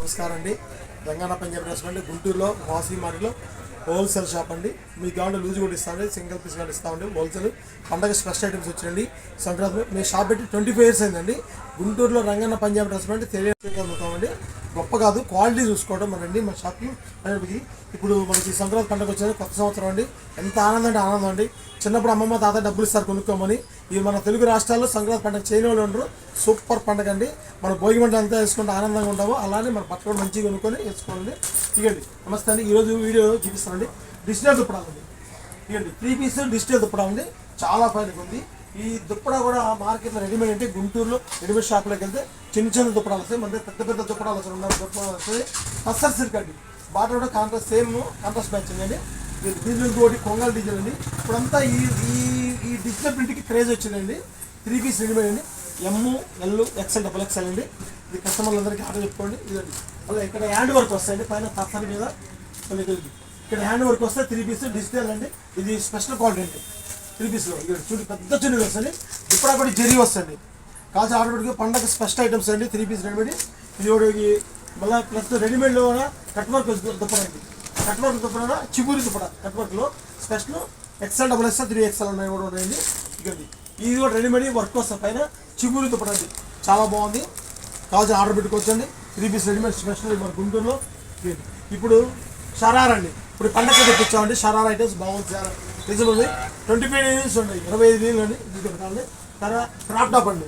నమస్కారం అండి. తెలంగాణ పంజాబ్ రెస్టారెంట్ గుంటూరులో వాసీ మార్కెట్లో హోల్సేల్ షాప్ అండి. మీ దాంట్లో లూజ్ కూడా ఇస్తామండి, సింగిల్ పీస్ కూడా ఇస్తామండి. హోల్సేల్ పండగ స్పెషల్ ఐటమ్స్ వచ్చినండి. సంక్రాంతి మీ షాప్ పెట్టి 25 years అయిందండి. గుంటూరులో రంగన్న పంజాబ్ రెస్టారెంట్ తెలియజేస్తామండి. గొప్ప కాదు, క్వాలిటీ చూసుకోవడం మనండి మా షాప్కి. ఇప్పుడు మనకి సంక్రాంతి పండుగ వచ్చేది, కొత్త సంవత్సరం అండి. ఎంత ఆనందం అంటే ఆనందం అండి. చిన్నప్పుడు అమ్మమ్మ తాత డబ్బులు ఇస్తారు కొనుక్కోమని. ఇవి మన తెలుగు రాష్ట్రాల్లో సంక్రాంతి పండుగ చేయని వాళ్ళు ఉండరు. సూపర్ పండుగ అండి. మన భోగి మంట అంతా వేసుకుంటే ఆనందంగా ఉంటాము. అలానే మన బట్టలు కూడా మంచిగా కొనుక్కొని వేసుకోండి. ఇవ్వండి. నమస్తే అండి. ఈరోజు వీడియో చూపిస్తానండి. డిజిటల్ దుప్పడా ఉంది. ఇవ్వండి 3 piece డిజిటల్ దుప్పడా ఉంది. చాలా ఫైన్గా ఉంది. ఈ దుప్పడా కూడా మార్కెట్లో రెడీమేడ్ అంటే గుంటూరులో రెడీమేడ్ షాప్లోకి వెళ్తే చిన్న చిన్న దుప్పడాలు వస్తాయి. మన పెద్ద పెద్ద దుప్పడాలు వస్తాయి. 2 దుప్పడాలు వస్తాయి. పస్సర్ సిల్క్ అండి. బాటర్ కూడా కాంట్రాస్ట్ సేమ్ కాంట్రాస్ట్ మ్యాచింగ్ అండి. డీజిల్ తోటి కొంగల్ డీజిల్ అండి. ఇప్పుడంతా ఈ డిజిటల్ ప్రింట్కి క్రేజ్ వచ్చిందండి. 3 piece రెడీమేడ్ అండి. ML XL XXL అండి. ఇది కస్టమర్లందరికీ ఆర్డర్ చెప్పుకోండి. ఇదండి. అలా ఇక్కడ హ్యాండ్ వర్క్ వస్తాయండి. పైన తప్పని మీద ఇక్కడ హ్యాండ్ వర్క్ వస్తే 3 piece డిజిటల్ అండి. ఇది స్పెషల్ క్వాలిటీ అండి. 3 piece లో చూడండి, పెద్ద చున్నీ వస్తుంది. ఇప్పుడు కూడా జెరీ వస్తుంది. కాల్చి ఆర్డర్ పెట్టుకు పండగ స్పెషల్ ఐటమ్స్ అండి. 3 piece రెడీమేడ్. ఇది ఒకటి మళ్ళీ ప్లస్ రెడీమేడ్లో కూడా కట్ వర్క్ దుప్పడా అండి. Cut work dupatta చిబూరి dupatta cut వర్క్లో స్పెషల్ XL XXL 3XL ఉన్నాయి కూడా ఉన్నాయండి. ఇదండి. ఇది కూడా రెడీమేడ్ వర్క్ వస్తుంది. పైన చిబూరి దుప్పడా అండి. చాలా బాగుంది. కాల్చి ఆర్డర్ పెట్టుకోవచ్చండి. 3 piece రెడీమేడ్ స్పెషల్ మన గుంటూరులో. ఇప్పుడు షరారా అండి. ఇప్పుడు పండగ తెప్పించామండి. షరారా ఐటమ్స్ బాగుంది. రీజనబుల్ ఉంది. 25 years ఉన్నాయి. 25 వేలు అండి. ఇది పెట్టాలి. తర్వాత క్రాప్ టాప్ అండి.